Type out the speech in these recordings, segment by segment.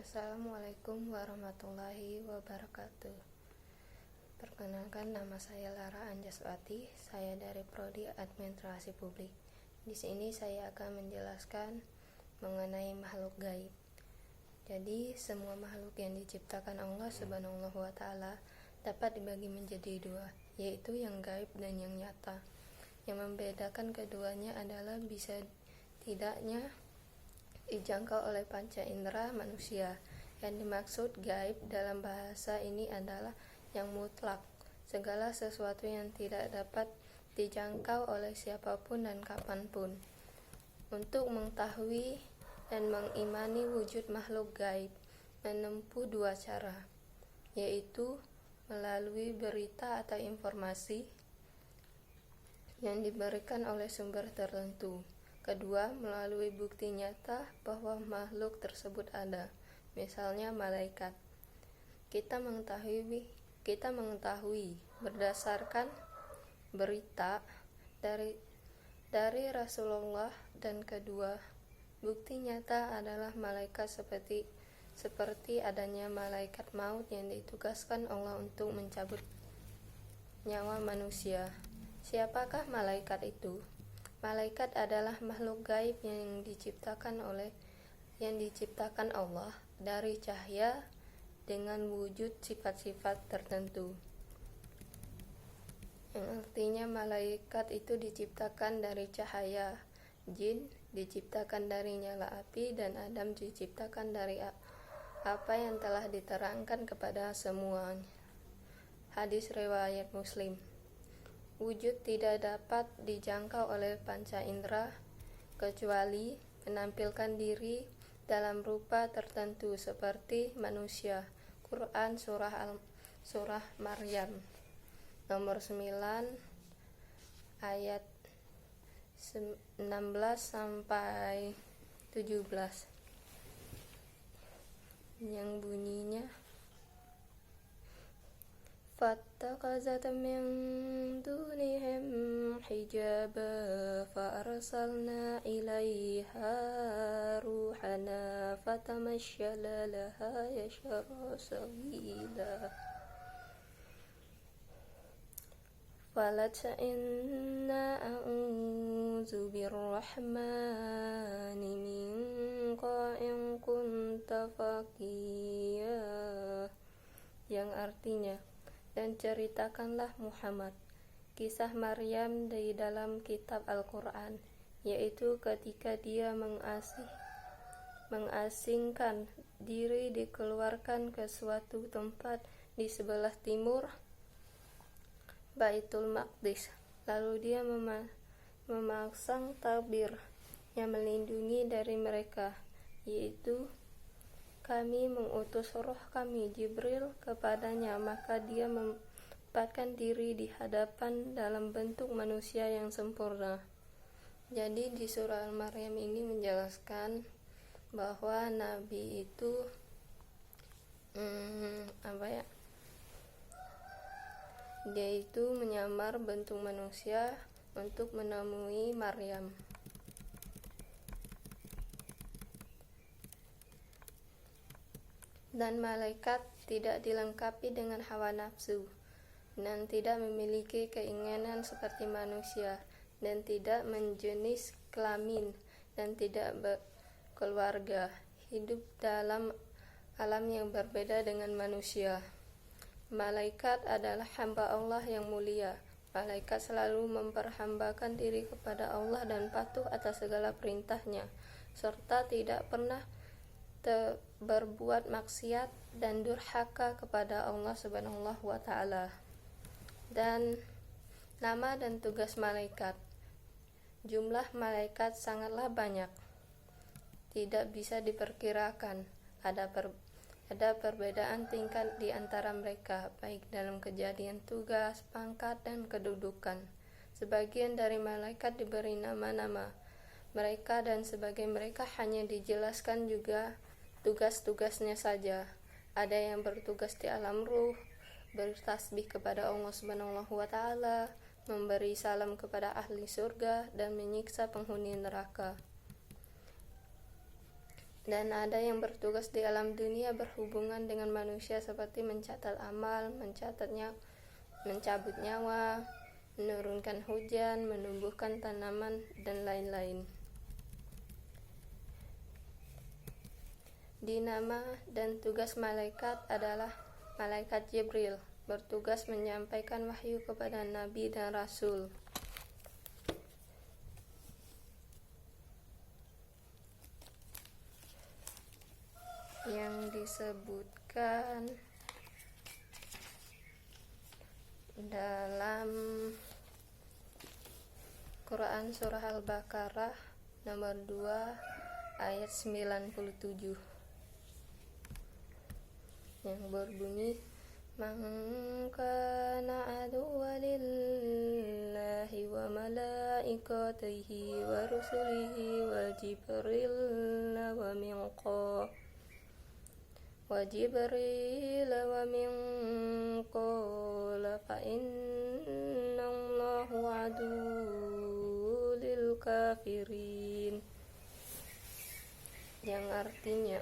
Assalamualaikum warahmatullahi wabarakatuh. Perkenalkan, nama saya Lara Anjaswati. Saya dari Prodi Administrasi Publik. Di sini saya akan menjelaskan mengenai makhluk gaib. Jadi, semua makhluk yang diciptakan Allah Subhanahu wa Ta'ala dapat dibagi menjadi dua, yaitu yang gaib dan yang nyata. Yang membedakan keduanya adalah bisa tidaknya dijangkau oleh panca indera manusia. Yang dimaksud gaib dalam bahasa ini adalah yang mutlak, segala sesuatu yang tidak dapat dijangkau oleh siapapun dan kapanpun. Untuk mengetahui dan mengimani wujud makhluk gaib menempuh dua cara, yaitu melalui berita atau informasi yang diberikan oleh sumber tertentu. Kedua, melalui bukti nyata bahwa makhluk tersebut ada, misalnya malaikat. Kita mengetahui berdasarkan berita dari Rasulullah, dan kedua, bukti nyata adalah malaikat seperti adanya malaikat maut yang ditugaskan Allah untuk mencabut nyawa manusia. Siapakah malaikat itu? Malaikat adalah makhluk gaib yang diciptakan Allah dari cahaya dengan wujud sifat-sifat tertentu. Yang artinya malaikat itu diciptakan dari cahaya, jin diciptakan dari nyala api, dan Adam diciptakan dari apa yang telah diterangkan kepada semuanya. Hadis riwayat Muslim. Wujud tidak dapat dijangkau oleh panca indera kecuali menampilkan diri dalam rupa tertentu seperti manusia. Quran Surah Maryam nomor 9 ayat 16 sampai 17 yang bunyinya فاتخذت من دونهم حجابا فأرسلنا إليها روحنا فتمثل لها بشرا سويا قالت إني أعوذ بالرحمن منك إن كنت تقيا, yang artinya, dan ceritakanlah Muhammad kisah Maryam di dalam kitab Al-Quran, yaitu ketika dia mengasingkan diri dikeluarkan ke suatu tempat di sebelah timur Baitul Maqdis. Lalu dia memasang tabir yang melindungi dari mereka, yaitu kami mengutus roh kami Jibril kepadanya, maka dia menempatkan diri di hadapan dalam bentuk manusia yang sempurna. Jadi di surah Al-Maryam ini menjelaskan bahwa Nabi itu dia itu menyamar bentuk manusia untuk menemui Maryam. Dan malaikat tidak dilengkapi dengan hawa nafsu, dan tidak memiliki keinginan seperti manusia, dan tidak menjenis kelamin, dan tidak berkeluarga, hidup dalam alam yang berbeda dengan manusia. Malaikat adalah hamba Allah yang mulia. Malaikat selalu memperhambakan diri kepada Allah dan patuh atas segala perintahnya, serta tidak pernah berbuat maksiat dan durhaka kepada Allah Subhanahu wa Ta'ala. Dan nama dan tugas malaikat. Jumlah malaikat sangatlah banyak, tidak bisa diperkirakan. Ada perbedaan tingkat di antara mereka, baik dalam kejadian tugas, pangkat, dan kedudukan. Sebagian dari malaikat diberi nama-nama mereka, dan sebagian mereka hanya dijelaskan juga tugas-tugasnya saja. Ada yang bertugas di alam ruh, bertasbih kepada Allah Subhanahu wa Ta'ala, memberi salam kepada ahli surga, dan menyiksa penghuni neraka. Dan ada yang bertugas di alam dunia berhubungan dengan manusia seperti mencatat amal, mencabut nyawa, menurunkan hujan, menumbuhkan tanaman, dan lain-lain. Di nama dan tugas malaikat adalah malaikat Jibril, bertugas menyampaikan wahyu kepada nabi dan rasul. Yang disebutkan dalam Quran surah Al-Baqarah nomor 2 ayat 97 yang berbunyi, "Man kana aduwwan lillahi wa malaikatihi wa rusulihi wa Jibril wa minqala fa innallahu aduwwul lil kafirin." Yang artinya,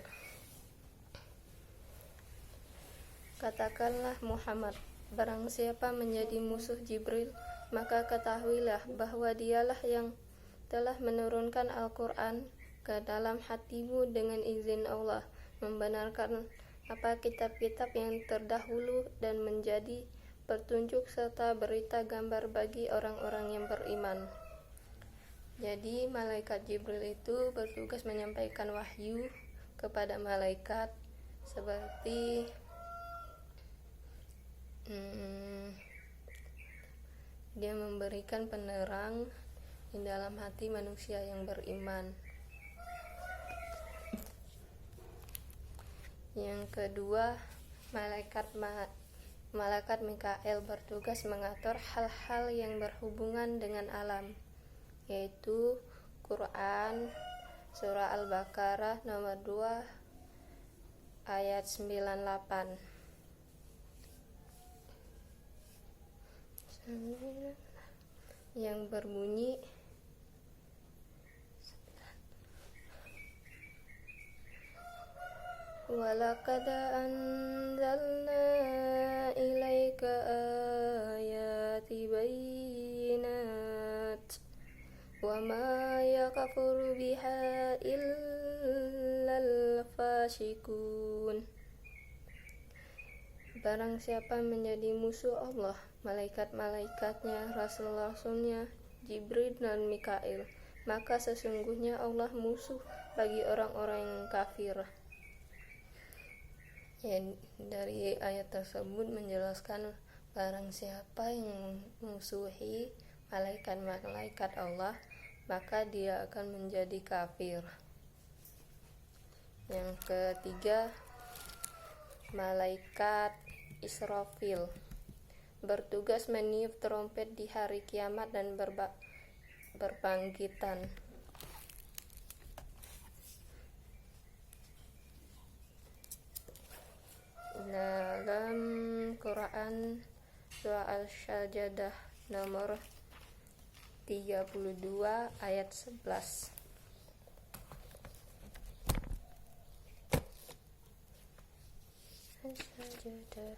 katakanlah Muhammad, barang siapa menjadi musuh Jibril, maka ketahuilah bahwa dialah yang telah menurunkan Al-Quran ke dalam hatimu dengan izin Allah, membenarkan apa kitab-kitab yang terdahulu dan menjadi petunjuk serta berita gambar bagi orang-orang yang beriman. Jadi malaikat Jibril itu bertugas menyampaikan wahyu kepada malaikat seperti dia memberikan penerang di dalam hati manusia yang beriman. Yang kedua, malaikat Mikail bertugas mengatur hal-hal yang berhubungan dengan alam, yaitu Quran surah Al-Baqarah nomor 2 ayat 98 yang berbunyi, "Walaqad anzalna ilaika ayati bayyinat wa ma yakfuru biha illal fasiqun." Barang siapa menjadi musuh Allah, malaikat-malaikatnya, rasul-rasulnya, Jibril dan Mikail, maka sesungguhnya Allah musuh bagi orang-orang yang kafir. Dari ayat tersebut menjelaskan barang siapa yang musuhi malaikat-malaikat Allah, maka dia akan menjadi kafir. Yang ketiga, malaikat Israfil bertugas meniup trompet di hari kiamat dan berbangkitan. Dalam Quran surah Al-Sajdah nomor 32 ayat 11. Al-Sajdah.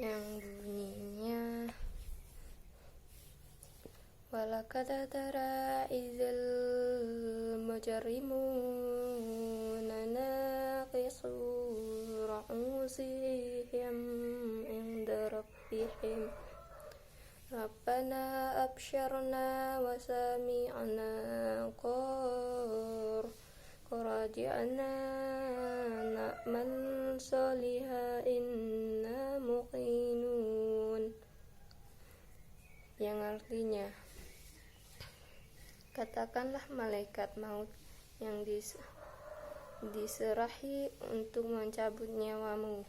Yang bunyinya, "Walaqad tara idzal mujrimuna naqisu ru'usihim inda rabbihim Rabbana absyarna wa sami'na raji'na na'man soliha inna muqinun." Yang artinya, katakanlah malaikat maut yang diserahi untuk mencabut nyawamu,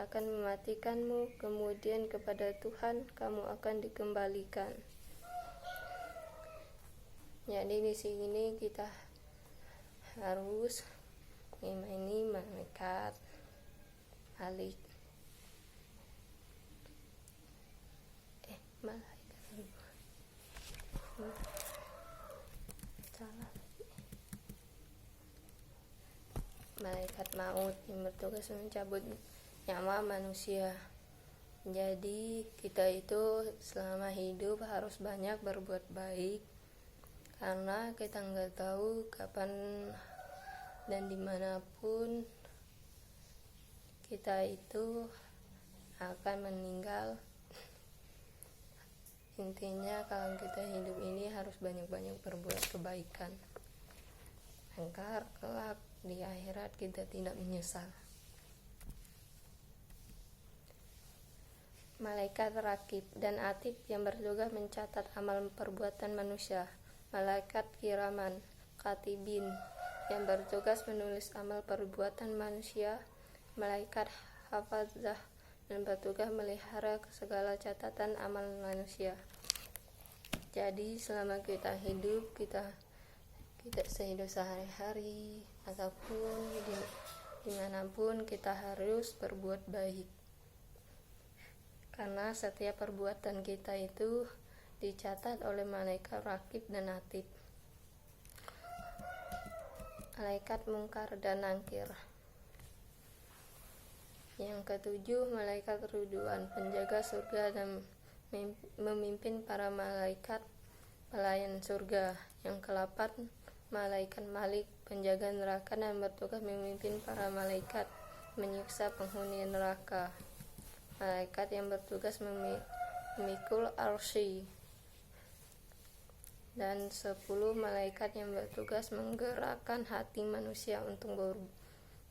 akan mematikanmu, kemudian kepada Tuhan kamu akan dikembalikan. Jadi di sini kita harus mengimani malaikat Malik. Malaikat maut yang bertugas mencabut nyawa manusia. Jadi kita itu selama hidup harus banyak berbuat baik, karena kita nggak tahu kapan dan dimanapun kita itu akan meninggal. Intinya kalau kita hidup ini harus banyak-banyak berbuat kebaikan agar kelak di akhirat kita tidak menyesal. Malaikat Rakib dan Atid yang bertugas mencatat amal perbuatan manusia. Malaikat Kiraman Katibin yang bertugas menulis amal perbuatan manusia. Malaikat Hafazah dan bertugas melihara segala catatan amal manusia. Jadi selama kita hidup, kita sehidup sehari-hari ataupun dimanapun kita harus berbuat baik, karena setiap perbuatan kita itu dicatat oleh malaikat Rakib dan Atid. Malaikat Mungkar dan Nakir. Yang ketujuh, malaikat Ridwan, penjaga surga dan memimpin para malaikat pelayan surga. Yang keempat, malaikat Malik, penjaga neraka dan bertugas memimpin para malaikat menyiksa penghuni neraka. Malaikat yang bertugas memikul arsy. Dan 10 malaikat yang bertugas menggerakkan hati manusia untuk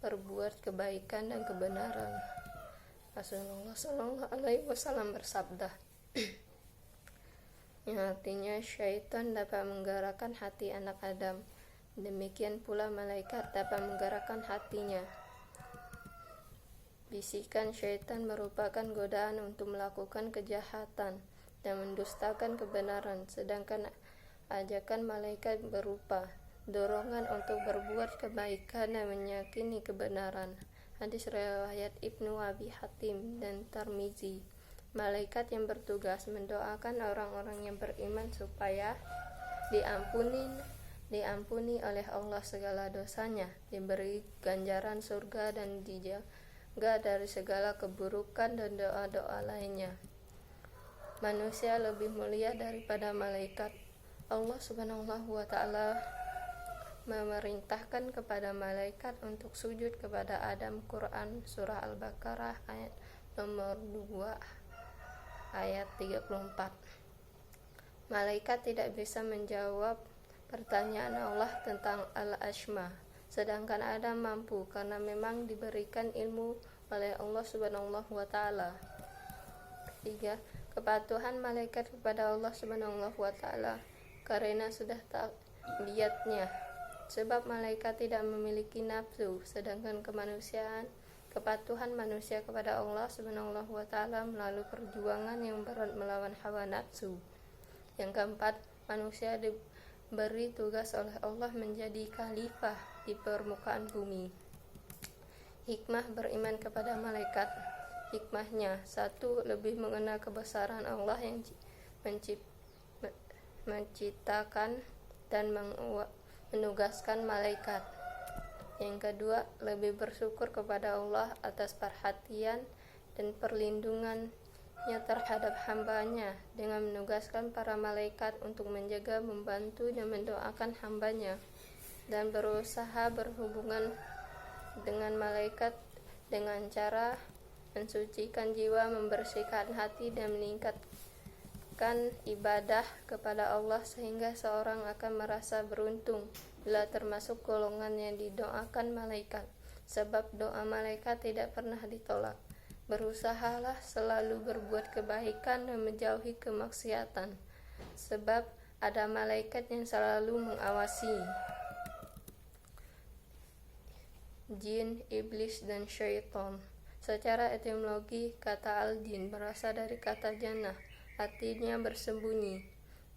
berbuat kebaikan dan kebenaran. Rasulullah SAW bersabda, yang artinya syaitan dapat menggerakkan hati anak Adam, demikian pula malaikat dapat menggerakkan hatinya. Bisikan syaitan merupakan godaan untuk melakukan kejahatan dan mendustakan kebenaran, sedangkan ajakan malaikat berupa dorongan untuk berbuat kebaikan dan meyakini kebenaran. Hadis riwayat Ibnu Abi Hatim dan Tirmizi. Malaikat yang bertugas mendoakan orang-orang yang beriman supaya diampuni oleh Allah segala dosanya, diberi ganjaran surga dan dijaga dari segala keburukan dan doa-doa lainnya. Manusia lebih mulia daripada malaikat. Allah Subhanahu wa Ta'ala memerintahkan kepada malaikat untuk sujud kepada Adam. Quran Surah Al-Baqarah ayat nomor 2 ayat 34. Malaikat tidak bisa menjawab pertanyaan Allah tentang Al-Asma, sedangkan Adam mampu karena memang diberikan ilmu oleh Allah Subhanahu wa Ta'ala. 3. Kepatuhan malaikat kepada Allah Subhanahu wa Ta'ala karena sudah tabiatnya, sebab malaikat tidak memiliki nafsu, sedangkan kepatuhan manusia kepada Allah Subhanahu wa Ta'ala melalui perjuangan yang berat melawan hawa nafsu. Yang keempat, manusia diberi tugas oleh Allah menjadi khalifah di permukaan bumi. Hikmah beriman kepada malaikat. Hikmahnya, 1. Lebih mengenal kebesaran Allah yang menciptakan dan menugaskan malaikat. Yang kedua, lebih bersyukur kepada Allah atas perhatian dan perlindungannya terhadap hambanya dengan menugaskan para malaikat untuk menjaga, membantu, dan mendoakan hambanya, dan berusaha berhubungan dengan malaikat dengan cara mensucikan jiwa, membersihkan hati, dan meningkatkan ibadah kepada Allah sehingga seorang akan merasa beruntung bila termasuk golongan yang didoakan malaikat, sebab doa malaikat tidak pernah ditolak. Berusahalah selalu berbuat kebaikan dan menjauhi kemaksiatan, sebab ada malaikat yang selalu mengawasi jin, iblis, dan syaitan. Secara etimologi, kata al-jin berasal dari kata jannah, artinya bersembunyi.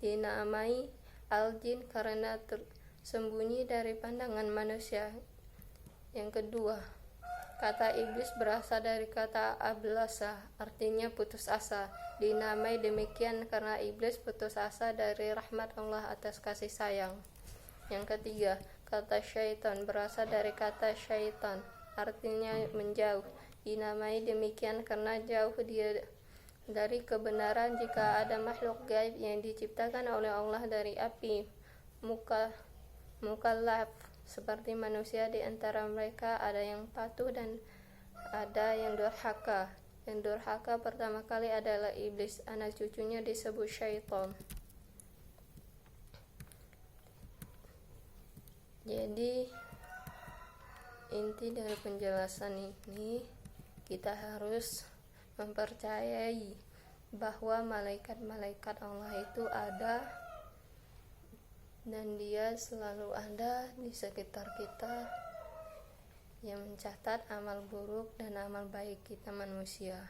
Dinamai al-jin karena tersembunyi dari pandangan manusia. Yang kedua, kata iblis berasal dari kata ablasa, artinya putus asa. Dinamai demikian karena iblis putus asa dari rahmat Allah atas kasih sayang. Yang ketiga, kata syaitan berasal dari kata syaitan, artinya menjauh. Dinamai demikian karena jauh dia dari kebenaran. Jika ada makhluk gaib yang diciptakan oleh Allah dari api mukallaf seperti manusia, di antara mereka ada yang patuh dan ada yang durhaka. Yang durhaka pertama kali adalah iblis, anak cucunya disebut syaitan. Jadi inti dari penjelasan ini, kita harus mempercayai bahwa malaikat-malaikat Allah itu ada dan dia selalu ada di sekitar kita yang mencatat amal buruk dan amal baik kita manusia.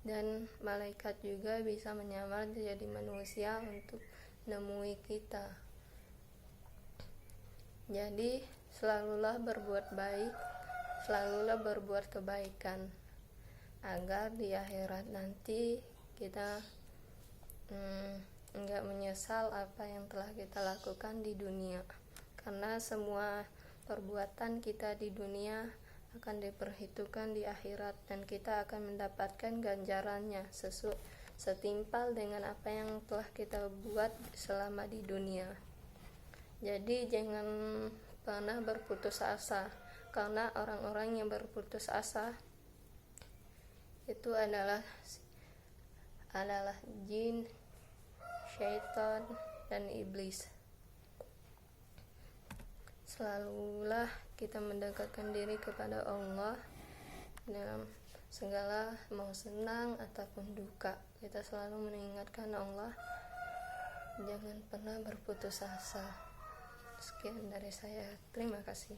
Dan malaikat juga bisa menyamar jadi manusia untuk menemui kita. Jadi selalulah berbuat baik, selalulah berbuat kebaikan, agar di akhirat nanti kita enggak menyesal apa yang telah kita lakukan di dunia. Karena semua perbuatan kita di dunia akan diperhitungkan di akhirat, dan kita akan mendapatkan ganjarannya setimpal dengan apa yang telah kita buat selama di dunia. Jadi jangan pernah berputus asa, karena orang-orang yang berputus asa itu adalah jin, syaitan, dan iblis. Selalulah kita mendekatkan diri kepada Allah dalam segala mau senang ataupun duka. Kita selalu mengingatkan Allah, jangan pernah berputus asa. Sekian dari saya, terima kasih.